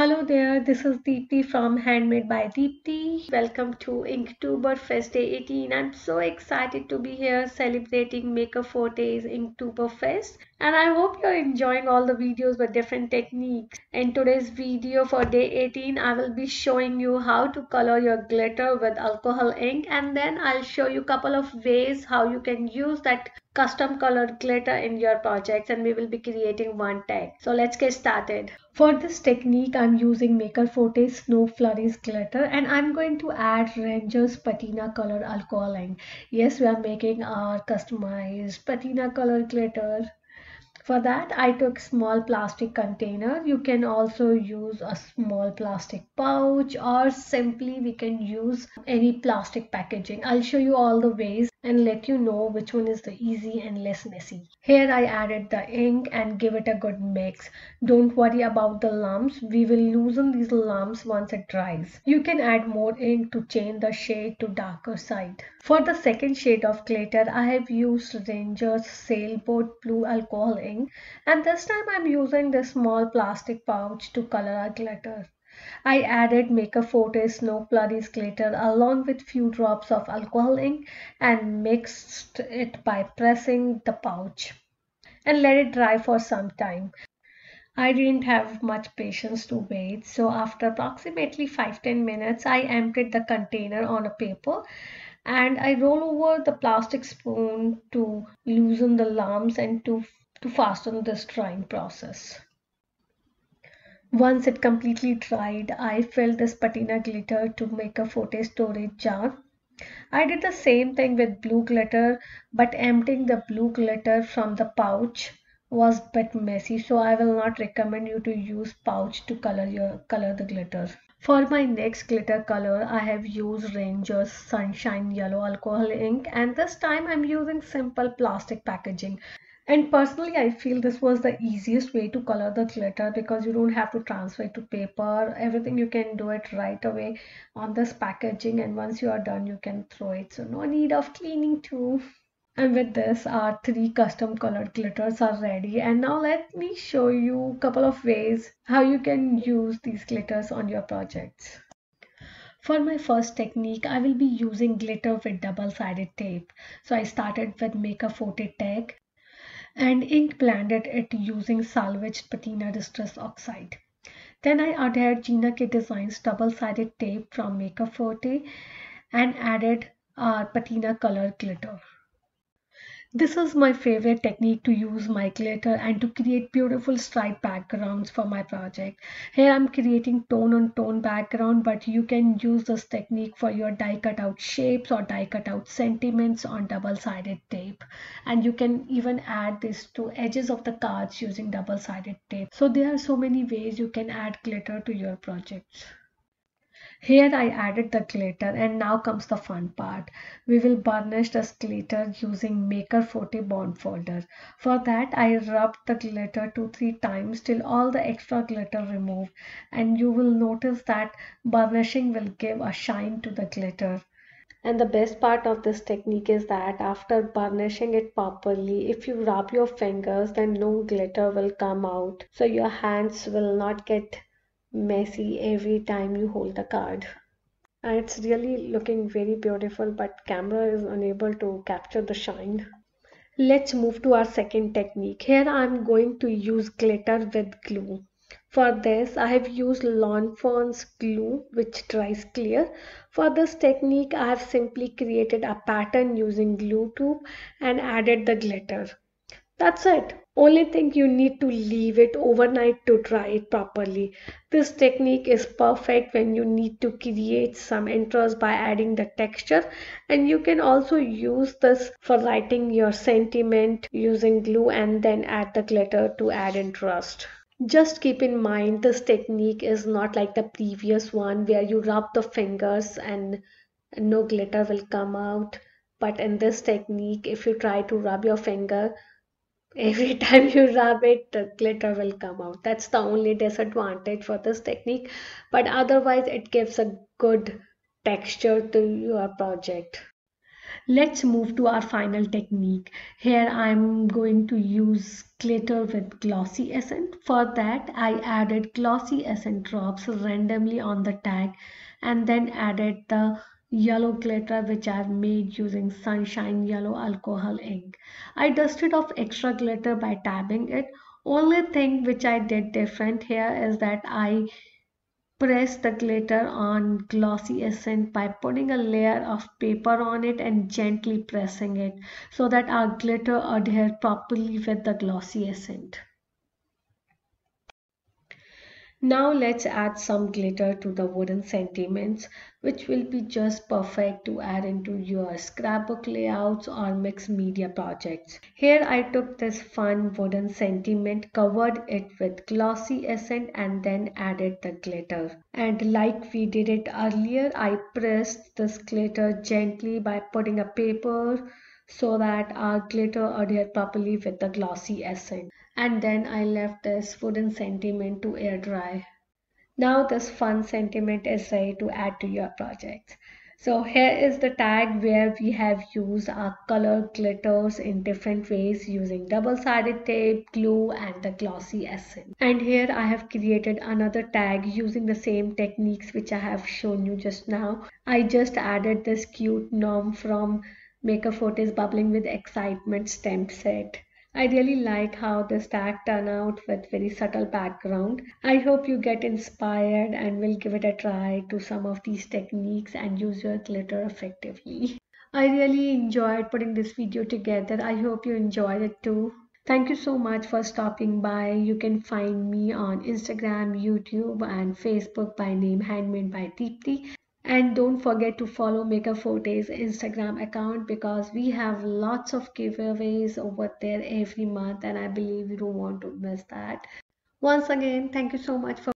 Hello there, this is Deepti from Handmade by Deepti. Welcome to Inktober Fest Day 18. I'm so excited to be here celebrating Maker Forte's Inktober Fest, and I hope you're enjoying all the videos with different techniques. In today's video for day 18, I will be showing you how to color your glitter with alcohol ink, and then I'll show you a couple of ways how you can use that custom colored glitter in your projects, and we will be creating one tag. So let's get started. For this technique, I'm using Maker Forte Snow Flurries glitter, and I'm going to add Ranger's Patina color alcohol ink. Yes, we are making our customized patina color glitter. For that, I took small plastic container. You can also use a small plastic pouch, or simply we can use any plastic packaging. I'll show you all the ways and let you know which one is the easy and less messy. Here I added the ink and give it a good mix. Don't worry about the lumps. We will loosen these lumps once it dries. You can add more ink to change the shade to darker side. For the second shade of glitter, I have used Ranger's Sailboat Blue alcohol ink, and this time I'm using this small plastic pouch to color our glitter. I added Maker Forte Snow Flurries glitter along with few drops of alcohol ink and mixed it by pressing the pouch and let it dry for some time. I didn't have much patience to wait, so after approximately 5-10 minutes, I emptied the container on a paper and I roll over the plastic spoon to loosen the lumps and to fasten this drying process. Once it completely dried, I filled this patina glitter to make a Forte storage jar. I did the same thing with blue glitter, but emptying the blue glitter from the pouch was a bit messy, so I will not recommend you to use pouch to color the glitter. For my next glitter color, I have used Ranger's Sunshine Yellow alcohol ink, and this time I'm using simple plastic packaging. And personally, I feel this was the easiest way to color the glitter because you don't have to transfer it to paper. Everything you can do it right away on this packaging, and once you are done, you can throw it. So no need of cleaning too. And with this, our 3 custom colored glitters are ready. And now let me show you a couple of ways how you can use these glitters on your projects. For my first technique, I will be using glitter with double-sided tape. So I started with Maker Forte tag and ink blended it using salvaged patina distress oxide. Then I added Gina K Designs double-sided tape from Maker Forte and added our patina color glitter. This is my favorite technique to use my glitter and to create beautiful stripe backgrounds for my project. Here I'm creating tone on tone background, but you can use this technique for your die cut out shapes or die cut out sentiments on double-sided tape. And you can even add this to edges of the cards using double-sided tape. So there are so many ways you can add glitter to your projects. Here I added the glitter, and now comes the fun part. We will burnish this glitter using Maker Forte Bond Folder. For that I rubbed the glitter 2-3 times till all the extra glitter removed, and you will notice that burnishing will give a shine to the glitter. And the best part of this technique is that after burnishing it properly, if you rub your fingers, then no glitter will come out. So your hands will not get messy every time you hold the card. And it's really looking very beautiful, but camera is unable to capture the shine. Let's move to our second technique. Here I'm going to use glitter with glue. For this, I have used Lawn Fawn's glue, which dries clear. For this technique, I have simply created a pattern using glue tube and added the glitter. That's it. Only thing you need to leave it overnight to dry it properly. This technique is perfect when you need to create some interest by adding the texture, and you can also use this for writing your sentiment using glue and then add the glitter to add interest. Just keep in mind this technique is not like the previous one where you rub the fingers and no glitter will come out. But in this technique, if you try to rub your finger, every time you rub it, the glitter will come out. That's the only disadvantage for this technique, but otherwise it gives a good texture to your project. Let's move to our final technique. Here I'm going to use glitter with glossy accent. For that I added glossy accent drops randomly on the tag and then added the yellow glitter which I've made using sunshine yellow alcohol ink. I dusted off extra glitter by tabbing it. Only thing which I did different here is that I press the glitter on glossy accent by putting a layer of paper on it and gently pressing it so that our glitter adheres properly with the glossy accent. Now let's add some glitter to the wooden sentiments, which will be just perfect to add into your scrapbook layouts or mixed media projects. Here I took this fun wooden sentiment, covered it with glossy accent and then added the glitter. And like we did it earlier, I pressed this glitter gently by putting a paper so that our glitter adhered properly with the glossy accent. And then I left this wooden sentiment to air dry. Now this fun sentiment is ready to add to your project. So here is the tag where we have used our color glitters in different ways using double-sided tape, glue and the glossy essence. And here I have created another tag using the same techniques which I have shown you just now. I just added this cute gnome from Make a Photos Bubbling with Excitement stamp set. I really like how this tag turned out with very subtle background. I hope you get inspired and will give it a try to some of these techniques and use your glitter effectively. I really enjoyed putting this video together. I hope you enjoyed it too. Thank you so much for stopping by. You can find me on Instagram, YouTube and Facebook by name Handmade by Deepti. And don't forget to follow Makeup Forte's Instagram account because we have lots of giveaways over there every month and I believe you don't want to miss that. Once again, thank you so much for